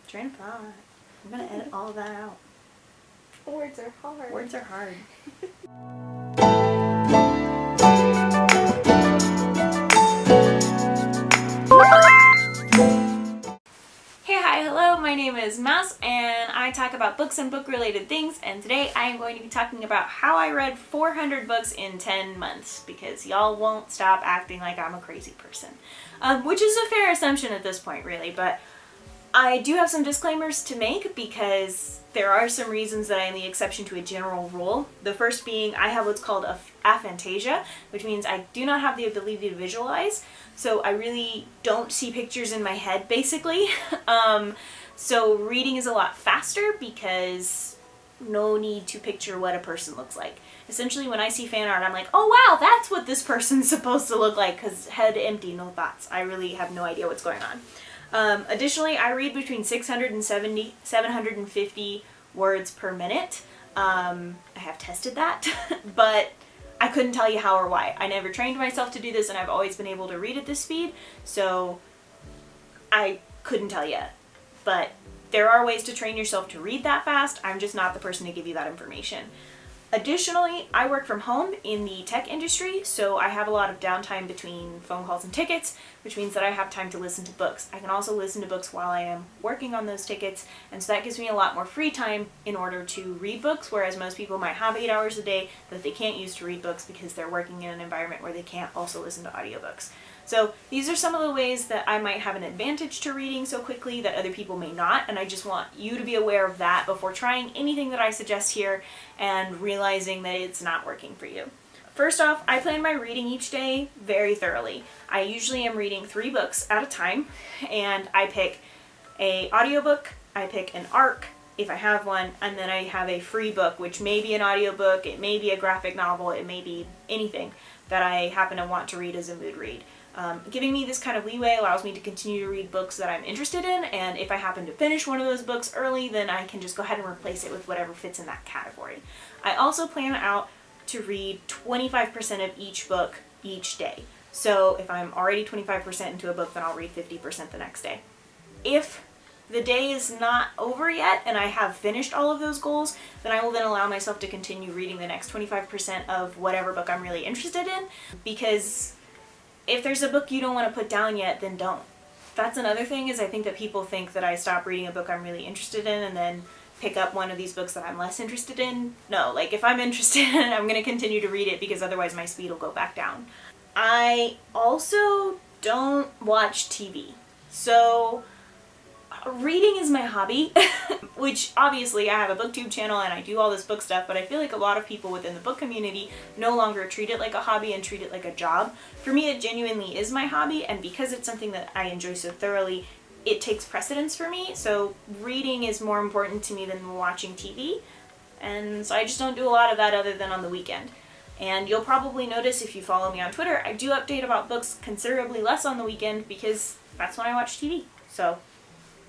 Train of thought. I'm gonna edit all of that out. Words are hard. Words are hard. Hey, hi, hello, my name is Mas, and I talk about books and book-related things, and today I am going to be talking about how I read 400 books in 10 months, because y'all won't stop acting like I'm a crazy person. Which is a fair assumption at this point, really, but I do have some disclaimers to make because there are some reasons that I am the exception to a general rule. The first being I have what's called aphantasia, which means I do not have the ability to visualize, so I really don't see pictures in my head, basically. So reading is a lot faster because no need to picture what a person looks like. Essentially, when I see fan art, I'm like, oh wow, that's what this person's supposed to look like, because head empty, no thoughts. I really have no idea what's going on. Additionally, I read between 750 words per minute. I have tested that, but I couldn't tell you how or why. I never trained myself to do this, and I've always been able to read at this speed, so I couldn't tell you. But there are ways to train yourself to read that fast. I'm just not the person to give you that information. Additionally, I work from home in the tech industry, so I have a lot of downtime between phone calls and tickets, which means that I have time to listen to books. I can also listen to books while I am working on those tickets, and so that gives me a lot more free time in order to read books, whereas most people might have 8 hours a day that they can't use to read books because they're working in an environment where they can't also listen to audiobooks. So these are some of the ways that I might have an advantage to reading so quickly that other people may not, and I just want you to be aware of that before trying anything that I suggest here and realizing that it's not working for you. First off, I plan my reading each day very thoroughly. I usually am reading 3 books at a time, and I pick an audiobook, I pick an ARC, if I have one, and then I have a free book, which may be an audiobook, it may be a graphic novel, it may be anything that I happen to want to read as a mood read. Giving me this kind of leeway allows me to continue to read books that I'm interested in, and if I happen to finish one of those books early, then I can just go ahead and replace it with whatever fits in that category. I also plan out to read 25% of each book each day. So if I'm already 25% into a book, then I'll read 50% the next day. If the day is not over yet and I have finished all of those goals, then I will then allow myself to continue reading the next 25% of whatever book I'm really interested in, because if there's a book you don't want to put down yet, then don't. That's another thing, is I think that people think that I stop reading a book I'm really interested in and then pick up one of these books that I'm less interested in. No, like if I'm interested in it, I'm going to continue to read it because otherwise my speed will go back down. I also don't watch TV. So reading is my hobby, which obviously I have a booktube channel and I do all this book stuff, but I feel like a lot of people within the book community no longer treat it like a hobby and treat it like a job. For me, it genuinely is my hobby, and because it's something that I enjoy so thoroughly, it takes precedence for me. So reading is more important to me than watching TV, and so I just don't do a lot of that other than on the weekend. And you'll probably notice if you follow me on Twitter, I do update about books considerably less on the weekend because that's when I watch TV. So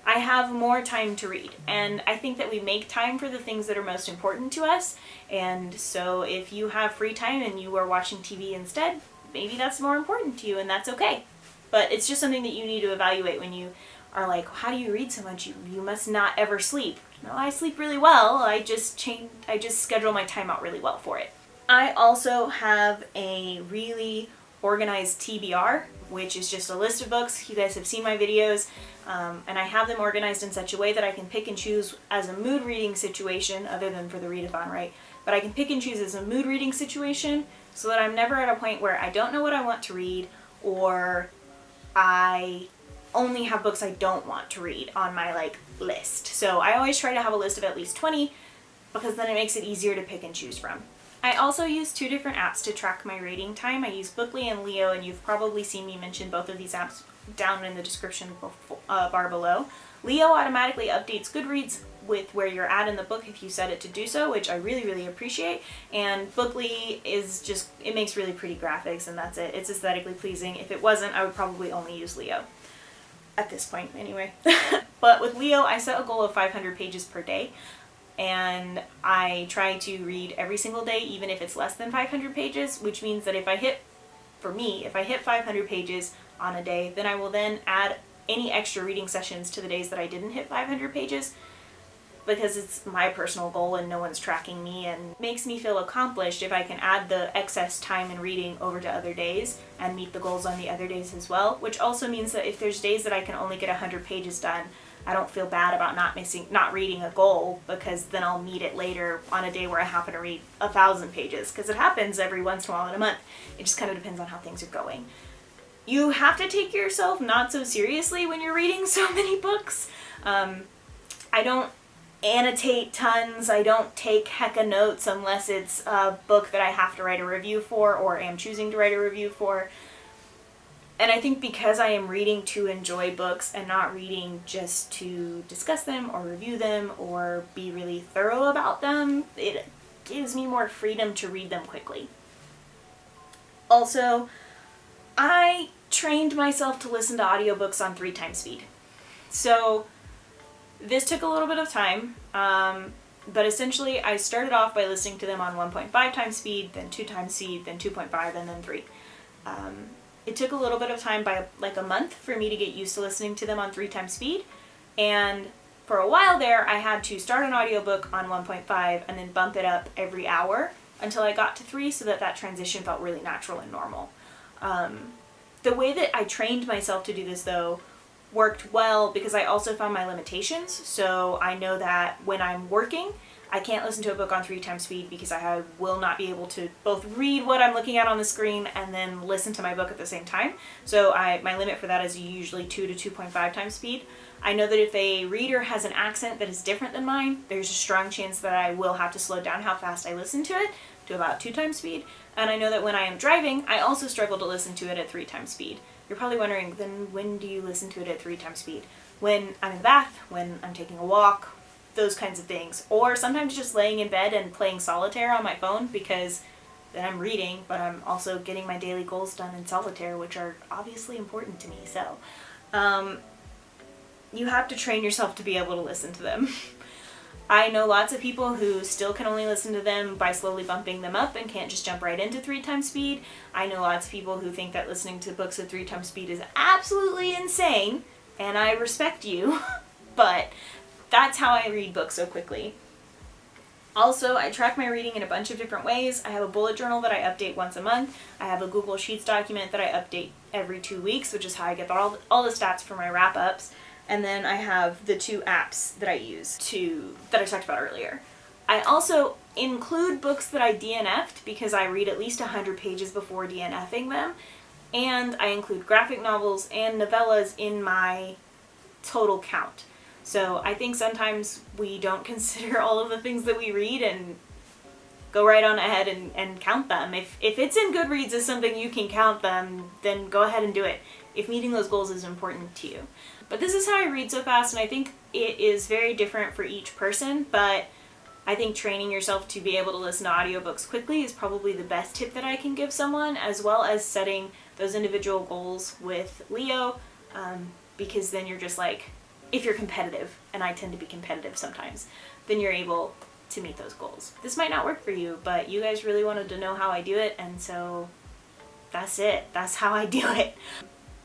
I have more time to read, and I think that we make time for the things that are most important to us, and so if you have free time and you are watching TV instead, maybe that's more important to you, and that's okay. But it's just something that you need to evaluate when you are like, how do you read so much? You must not ever sleep. No, I sleep really well. I just schedule my time out really well for it. I also have a really organized TBR, which is just a list of books. You guys have seen my videos, and I have them organized in such a way that I can pick and choose as a mood reading situation, other than for the readathon, right? But I can pick and choose as a mood reading situation so that I'm never at a point where I don't know what I want to read, or I only have books I don't want to read on my list. So I always try to have a list of at least 20 because then it makes it easier to pick and choose from. I also use 2 different apps to track my reading time. I use Bookly and Leio, and you've probably seen me mention both of these apps down in the description bar below. Leio automatically updates Goodreads with where you're at in the book if you set it to do so, which I really, really appreciate. And Bookly is just, it makes really pretty graphics, and that's it. It's aesthetically pleasing. If it wasn't, I would probably only use Leio. At this point, anyway. But with Leio, I set a goal of 500 pages per day. And I try to read every single day, even if it's less than 500 pages, which means that if I hit 500 pages on a day, then I will then add any extra reading sessions to the days that I didn't hit 500 pages, because it's my personal goal and no one's tracking me, and makes me feel accomplished if I can add the excess time in reading over to other days and meet the goals on the other days as well, which also means that if there's days that I can only get 100 pages done, I don't feel bad about not reading a goal, because then I'll meet it later on a day where I happen to read 1,000 pages, because it happens every once in a while in a month. It just kind of depends on how things are going. You have to take yourself not so seriously when you're reading so many books. I don't annotate tons. I don't take hecka notes unless it's a book that I have to write a review for or am choosing to write a review for. And I think because I am reading to enjoy books and not reading just to discuss them or review them or be really thorough about them, it gives me more freedom to read them quickly. Also, I trained myself to listen to audiobooks on 3 times speed. So this took a little bit of time, but essentially I started off by listening to them on 1.5 times speed, then 2 times speed, then 2.5, and then 3. It took a little bit of time, by like a month, for me to get used to listening to them on 3 times speed, and for a while there I had to start an audiobook on 1.5 and then bump it up every hour until I got to 3, so that transition felt really natural and normal. The way that I trained myself to do this, though, worked well because I also found my limitations. So I know that when I'm working, I can't listen to a book on 3 times speed because I will not be able to both read what I'm looking at on the screen and then listen to my book at the same time. So my limit for that is usually 2 to 2.5 times speed. I know that if a reader has an accent that is different than mine, there's a strong chance that I will have to slow down how fast I listen to it to about 2 times speed. And I know that when I am driving, I also struggle to listen to it at 3 times speed. You're probably wondering, then when do you listen to it at 3 times speed? When I'm in the bath, when I'm taking a walk, those kinds of things. Or sometimes just laying in bed and playing solitaire on my phone, because then I'm reading, but I'm also getting my daily goals done in solitaire, which are obviously important to me. So you have to train yourself to be able to listen to them. I know lots of people who still can only listen to them by slowly bumping them up and can't just jump right into 3 times speed. I know lots of people who think that listening to books at 3 times speed is absolutely insane, and I respect you, but that's how I read books so quickly. Also, I track my reading in a bunch of different ways. I have a bullet journal that I update once a month. I have a Google Sheets document that I update every 2 weeks, which is how I get all the stats for my wrap-ups. And then I have the 2 apps that I use that I talked about earlier. I also include books that I DNF'd because I read at least 100 pages before DNFing them. And I include graphic novels and novellas in my total count. So I think sometimes we don't consider all of the things that we read and go right on ahead and count them. If it's in Goodreads as something you can count them, then go ahead and do it, if meeting those goals is important to you. But this is how I read so fast, and I think it is very different for each person, but I think training yourself to be able to listen to audiobooks quickly is probably the best tip that I can give someone, as well as setting those individual goals with Leio, because then you're just like, if you're competitive, and I tend to be competitive sometimes, then you're able to meet those goals. This might not work for you, but you guys really wanted to know how I do it, and so that's it. That's how I do it.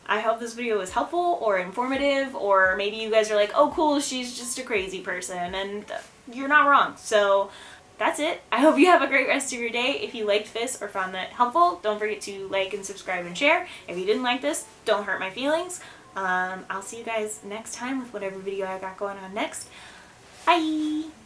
I hope this video was helpful or informative, or maybe you guys are like, oh cool, she's just a crazy person, and you're not wrong. So that's it. I hope you have a great rest of your day. If you liked this or found that helpful, don't forget to like and subscribe and share. If you didn't like this, don't hurt my feelings. I'll see you guys next time with whatever video I got going on next. Bye!